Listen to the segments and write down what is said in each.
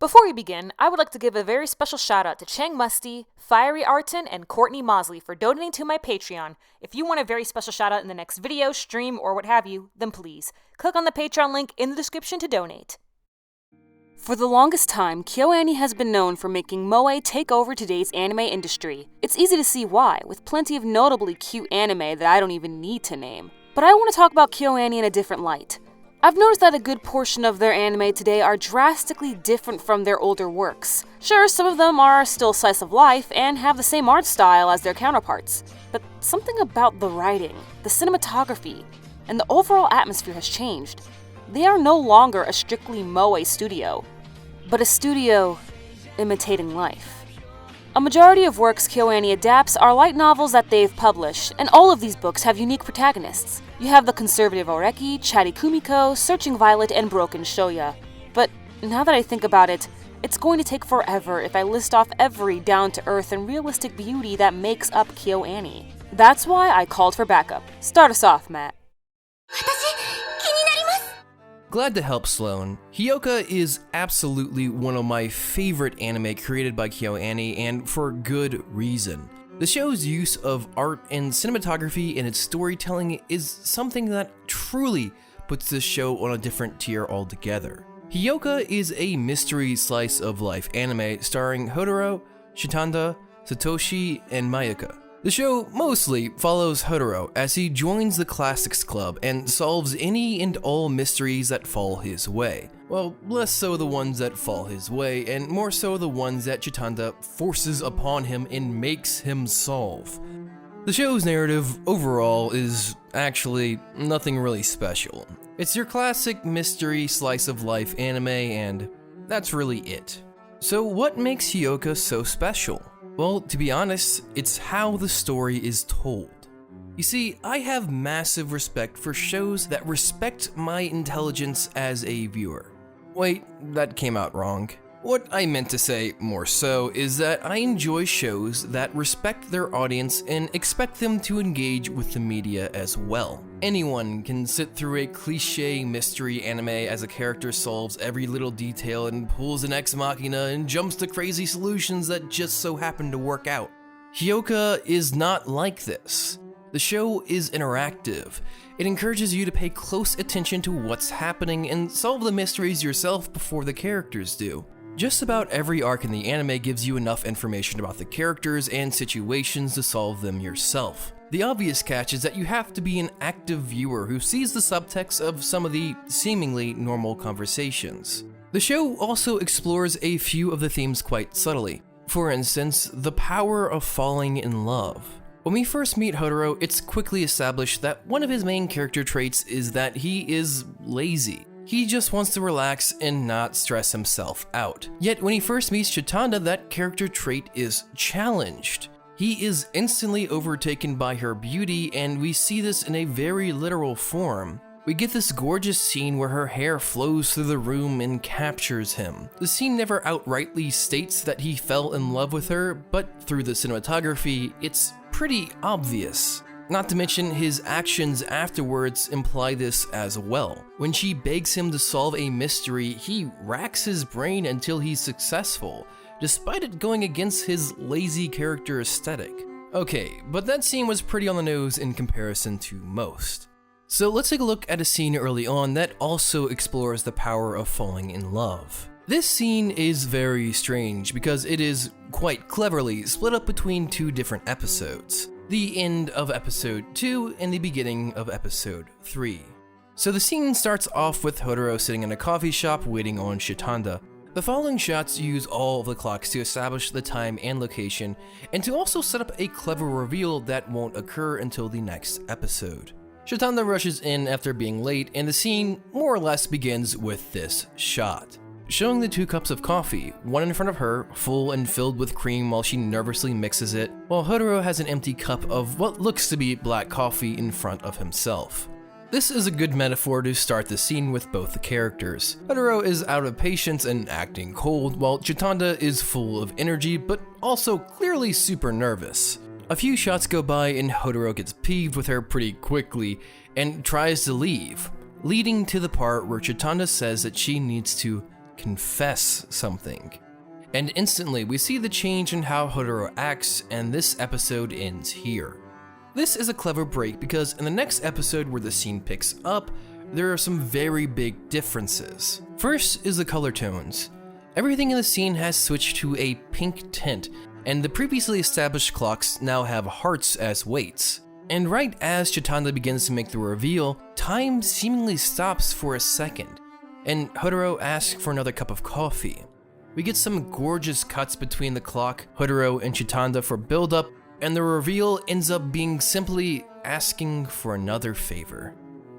Before we begin, I would like to give a very special shout out to Chang Musty, Fiery Arton, and Courtney Mosley for donating to my Patreon. If you want a very special shout out in the next video, stream, or what have you, then please, click on the Patreon link in the description to donate. For the longest time, KyoAni has been known for making moe take over today's anime industry. It's easy to see why, with plenty of notably cute anime that I don't even need to name. But I want to talk about KyoAni in a different light. I've noticed that a good portion of their anime today are drastically different from their older works. Sure, some of them are still slice of life and have the same art style as their counterparts, but something about the writing, the cinematography, and the overall atmosphere has changed. They are no longer a strictly moe studio, but a studio imitating life. A majority of works KyoAni adapts are light novels that they've published, and all of these books have unique protagonists. You have the conservative Oreki, chatty Kumiko, searching Violet, and broken Shoya. But now that I think about it, it's going to take forever if I list off every down-to-earth and realistic beauty that makes up KyoAni. That's why I called for backup. Start us off, Matt. Glad to help Sloan. Hioki is absolutely one of my favorite anime created by KyoAni, and for good reason. The show's use of art and cinematography in its storytelling is something that truly puts this show on a different tier altogether. Hioki is a mystery slice of life anime starring Hodoro, Shitanda, Satoshi, and Mayuka. The show mostly follows Hodoro as he joins the Classics Club and solves any and all mysteries that fall his way. Well, less so the ones that fall his way, and more so the ones that Shitanda forces upon him and makes him solve. The show's narrative overall is actually nothing really special. It's your classic mystery slice of life anime, and that's really it. So what makes Hioki so special? Well, to be honest, it's how the story is told. You see, I have massive respect for shows that respect my intelligence as a viewer. Wait, that came out wrong. What I meant to say more so is that I enjoy shows that respect their audience and expect them to engage with the media as well. Anyone can sit through a cliche mystery anime as a character solves every little detail and pulls an ex machina and jumps to crazy solutions that just so happen to work out. Hioki is not like this. The show is interactive. It encourages you to pay close attention to what's happening and solve the mysteries yourself before the characters do. Just about every arc in the anime gives you enough information about the characters and situations to solve them yourself. The obvious catch is that you have to be an active viewer who sees the subtext of some of the seemingly normal conversations. The show also explores a few of the themes quite subtly. For instance, the power of falling in love. When we first meet Hodoro, it's quickly established that one of his main character traits is that he is lazy. He just wants to relax and not stress himself out. Yet when he first meets Shitanda, that character trait is challenged. He is instantly overtaken by her beauty, and we see this in a very literal form. We get this gorgeous scene where her hair flows through the room and captures him. The scene never outrightly states that he fell in love with her, but through the cinematography, it's pretty obvious. Not to mention, his actions afterwards imply this as well. When she begs him to solve a mystery, he racks his brain until he's successful, despite it going against his lazy character aesthetic. Okay, but that scene was pretty on the nose in comparison to most. So let's take a look at a scene early on that also explores the power of falling in love. This scene is very strange because it is quite cleverly split up between two different episodes. The end of episode 2 and the beginning of episode 3. So the scene starts off with Hodoro sitting in a coffee shop waiting on Shitanda. The following shots use all of the clocks to establish the time and location, and to also set up a clever reveal that won't occur until the next episode. Shitanda rushes in after being late, and the scene more or less begins with this shot, showing the 2 cups of coffee, one in front of her, full and filled with cream while she nervously mixes it, while Hodoro has an empty cup of what looks to be black coffee in front of himself. This is a good metaphor to start the scene with both the characters. Hodoro is out of patience and acting cold, while Shitanda is full of energy but also clearly super nervous. A few shots go by and Hodoro gets peeved with her pretty quickly and tries to leave, leading to the part where Shitanda says that she needs to confess something. And instantly, we see the change in how Hodoro acts, and this episode ends here. This is a clever break because in the next episode where the scene picks up, there are some very big differences. First is the color tones. Everything in the scene has switched to a pink tint, and the previously established clocks now have hearts as weights. And right as Chitanda begins to make the reveal, time seemingly stops for a second, and Hodoro asks for another cup of coffee. We get some gorgeous cuts between the clock, Hodoro, and Chitanda for build-up, and the reveal ends up being simply asking for another favor.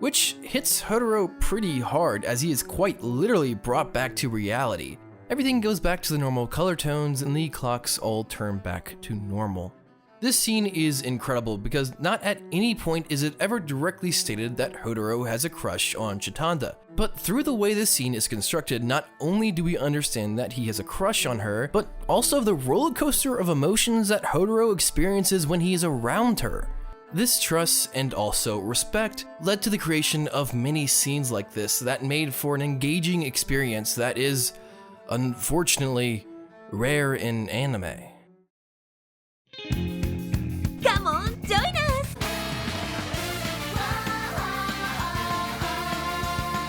Which hits Hodoro pretty hard as he is quite literally brought back to reality. Everything goes back to the normal color tones and the clocks all turn back to normal. This scene is incredible because not at any point is it ever directly stated that Hodoro has a crush on Chitanda. But through the way this scene is constructed, not only do we understand that he has a crush on her, but also the roller coaster of emotions that Hodoro experiences when he is around her. This trust and also respect led to the creation of many scenes like this that made for an engaging experience that is, unfortunately, rare in anime. Come on, join us!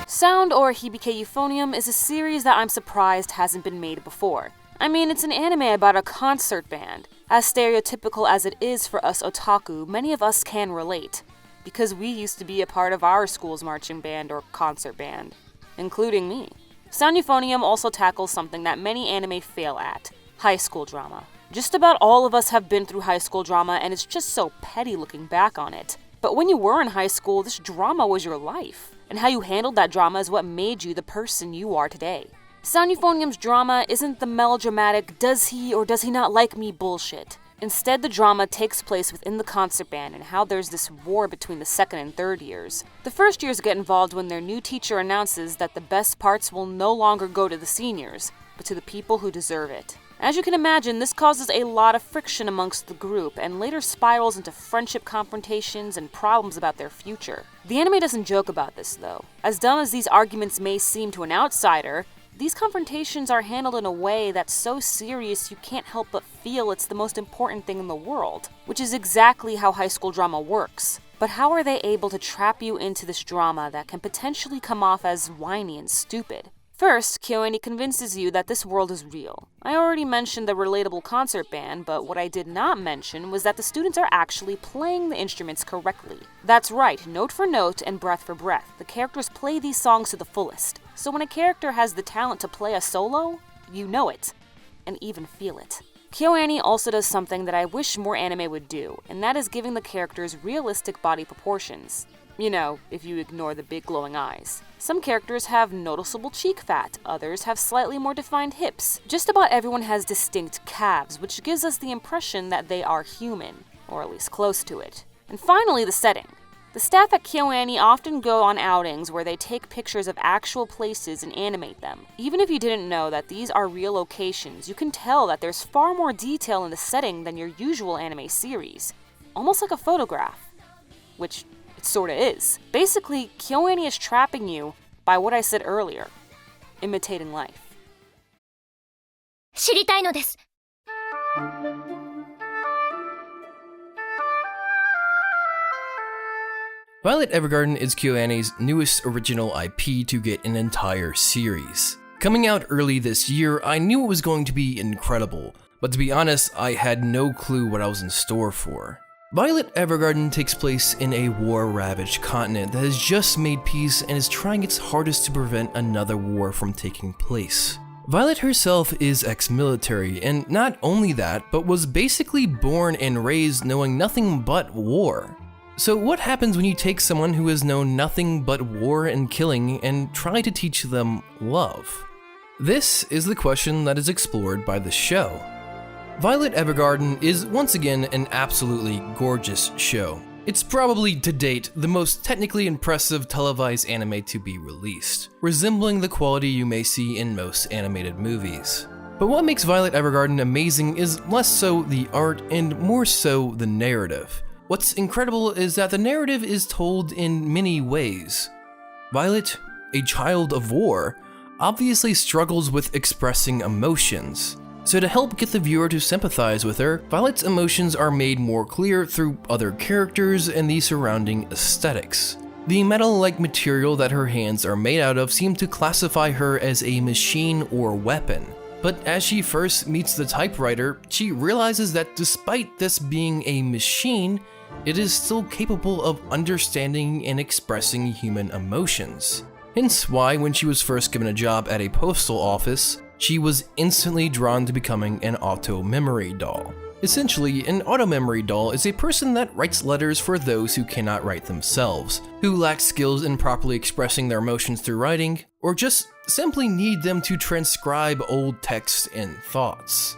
Sound or Hibike Euphonium is a series that I'm surprised hasn't been made before. I mean, it's an anime about a concert band. As stereotypical as it is for us otaku, many of us can relate, because we used to be a part of our school's marching band or concert band, including me. Sound Euphonium also tackles something that many anime fail at: high school drama. Just about all of us have been through high school drama, and it's just so petty looking back on it. But when you were in high school, this drama was your life, and how you handled that drama is what made you the person you are today. Sound Euphonium's drama isn't the melodramatic does he or does he not like me bullshit. Instead, the drama takes place within the concert band and how there's this war between the second and third years. The first years get involved when their new teacher announces that the best parts will no longer go to the seniors, but to the people who deserve it. As you can imagine, this causes a lot of friction amongst the group and later spirals into friendship confrontations and problems about their future. The anime doesn't joke about this though. As dumb as these arguments may seem to an outsider, these confrontations are handled in a way that's so serious you can't help but feel it's the most important thing in the world, which is exactly how high school drama works. But how are they able to trap you into this drama that can potentially come off as whiny and stupid? First, KyoAni convinces you that this world is real. I already mentioned the relatable concert band, but what I did not mention was that the students are actually playing the instruments correctly. That's right, note for note and breath for breath. The characters play these songs to the fullest. So when a character has the talent to play a solo, you know it, and even feel it. KyoAni also does something that I wish more anime would do, and that is giving the characters realistic body proportions. You know, if you ignore the big glowing eyes. Some characters have noticeable cheek fat, others have slightly more defined hips. Just about everyone has distinct calves, which gives us the impression that they are human, or at least close to it. And finally, the setting. The staff at KyoAni often go on outings where they take pictures of actual places and animate them. Even if you didn't know that these are real locations, you can tell that there's far more detail in the setting than your usual anime series. Almost like a photograph. Which it sorta is. Basically, KyoAni is trapping you by what I said earlier, imitating life. 知りたいのです。 Violet Evergarden is KyoAni's newest original IP to get an entire series. Coming out early this year, I knew it was going to be incredible, but to be honest, I had no clue what I was in store for. Violet Evergarden takes place in a war-ravaged continent that has just made peace and is trying its hardest to prevent another war from taking place. Violet herself is ex-military, and not only that, but was basically born and raised knowing nothing but war. So what happens when you take someone who has known nothing but war and killing and try to teach them love? This is the question that is explored by the show. Violet Evergarden is once again an absolutely gorgeous show. It's probably, to date, the most technically impressive televised anime to be released, resembling the quality you may see in most animated movies. But what makes Violet Evergarden amazing is less so the art and more so the narrative. What's incredible is that the narrative is told in many ways. Violet, a child of war, obviously struggles with expressing emotions. So to help get the viewer to sympathize with her, Violet's emotions are made more clear through other characters and the surrounding aesthetics. The metal-like material that her hands are made out of seem to classify her as a machine or weapon. But as she first meets the typewriter, she realizes that despite this being a machine, it is still capable of understanding and expressing human emotions. Hence why when she was first given a job at a postal office, she was instantly drawn to becoming an auto-memory doll. Essentially, an auto-memory doll is a person that writes letters for those who cannot write themselves, who lack skills in properly expressing their emotions through writing, or just simply need them to transcribe old text and thoughts.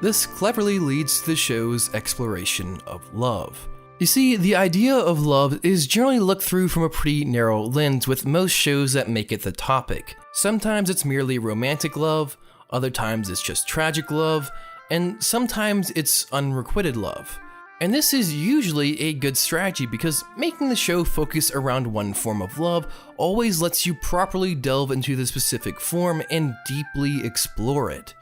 This cleverly leads to the show's exploration of love. You see, the idea of love is generally looked through from a pretty narrow lens with most shows that make it the topic. Sometimes it's merely romantic love, other times it's just tragic love, and sometimes it's unrequited love. And this is usually a good strategy because making the show focus around one form of love always lets you properly delve into the specific form and deeply explore it.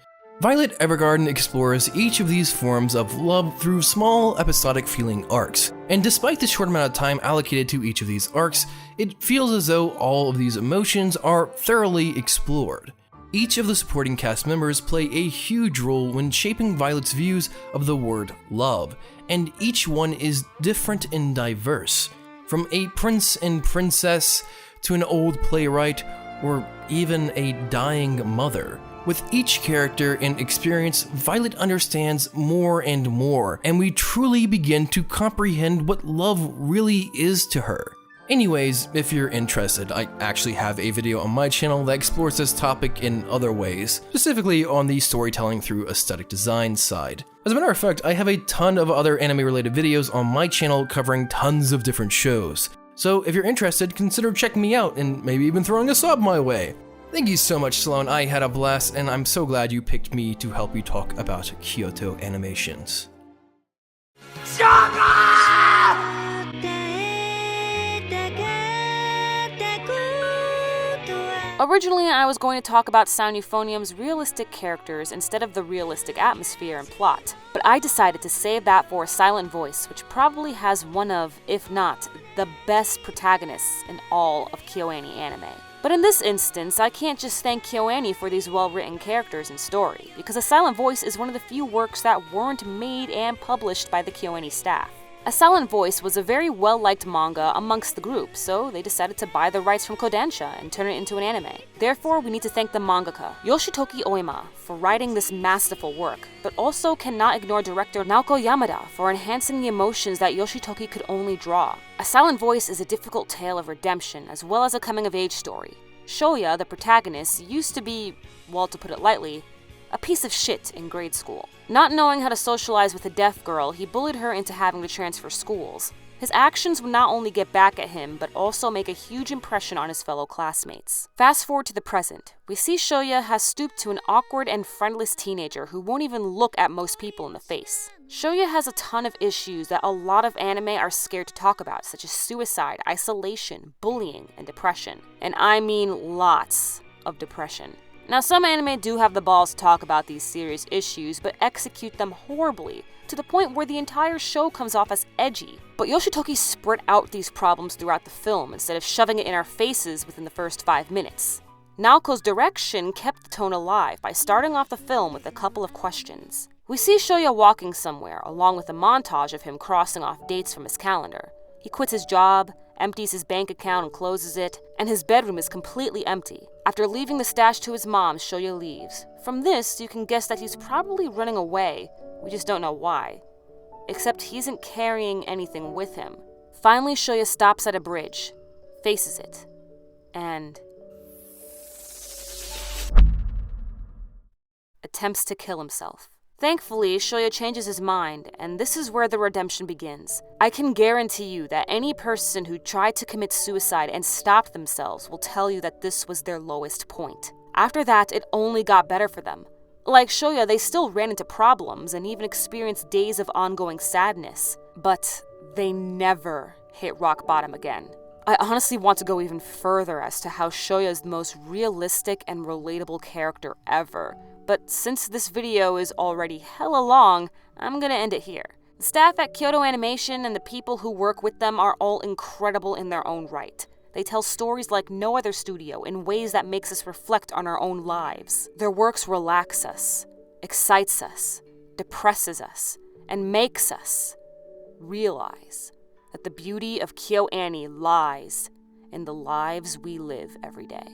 Violet Evergarden explores each of these forms of love through small episodic feeling arcs, and despite the short amount of time allocated to each of these arcs, it feels as though all of these emotions are thoroughly explored. Each of the supporting cast members play a huge role when shaping Violet's views of the word love, and each one is different and diverse, from a prince and princess to an old playwright or even a dying mother. With each character and experience, Violet understands more and more, and we truly begin to comprehend what love really is to her. Anyways, if you're interested, I actually have a video on my channel that explores this topic in other ways, specifically on the storytelling through aesthetic design side. As a matter of fact, I have a ton of other anime-related videos on my channel covering tons of different shows. So if you're interested, consider checking me out and maybe even throwing a sub my way. Thank you so much, Sloan. I had a blast, and I'm so glad you picked me to help you talk about Kyoto Animations. Originally, I was going to talk about Sound Euphonium's realistic characters instead of the realistic atmosphere and plot, but I decided to save that for Silent Voice, which probably has one of, if not, the best protagonists in all of KyoAni anime. But in this instance, I can't just thank KyoAni for these well-written characters and story, because A Silent Voice is one of the few works that weren't made and published by the KyoAni staff. A Silent Voice was a very well-liked manga amongst the group, so they decided to buy the rights from Kodansha and turn it into an anime. Therefore, we need to thank the mangaka, Yoshitoki Oima, for writing this masterful work, but also cannot ignore director Naoko Yamada for enhancing the emotions that Yoshitoki could only draw. A Silent Voice is a difficult tale of redemption, as well as a coming-of-age story. Shoya, the protagonist, used to be, well, to put it lightly, a piece of shit in grade school. Not knowing how to socialize with a deaf girl, he bullied her into having to transfer schools. His actions would not only get back at him, but also make a huge impression on his fellow classmates. Fast forward to the present. We see Shoya has stooped to an awkward and friendless teenager who won't even look at most people in the face. Shoya has a ton of issues that a lot of anime are scared to talk about, such as suicide, isolation, bullying, and depression. And I mean lots of depression. Now, some anime do have the balls to talk about these serious issues, but execute them horribly, to the point where the entire show comes off as edgy. But Yoshitoki spread out these problems throughout the film instead of shoving it in our faces within the first 5 minutes. Naoko's direction kept the tone alive by starting off the film with a couple of questions. We see Shoya walking somewhere, along with a montage of him crossing off dates from his calendar. He quits his job, empties his bank account and closes it, and his bedroom is completely empty. After leaving the stash to his mom, Shoya leaves. From this, you can guess that he's probably running away. We just don't know why. Except he isn't carrying anything with him. Finally, Shoya stops at a bridge, faces it, and attempts to kill himself. Thankfully, Shoya changes his mind, and this is where the redemption begins. I can guarantee you that any person who tried to commit suicide and stopped themselves will tell you that this was their lowest point. After that, it only got better for them. Like Shoya, they still ran into problems and even experienced days of ongoing sadness, but they never hit rock bottom again. I honestly want to go even further as to how Shoya is the most realistic and relatable character ever. But since this video is already hella long, I'm gonna end it here. The staff at Kyoto Animation and the people who work with them are all incredible in their own right. They tell stories like no other studio in ways that makes us reflect on our own lives. Their works relax us, excites us, depresses us, and makes us realize that the beauty of KyoAni lies in the lives we live every day.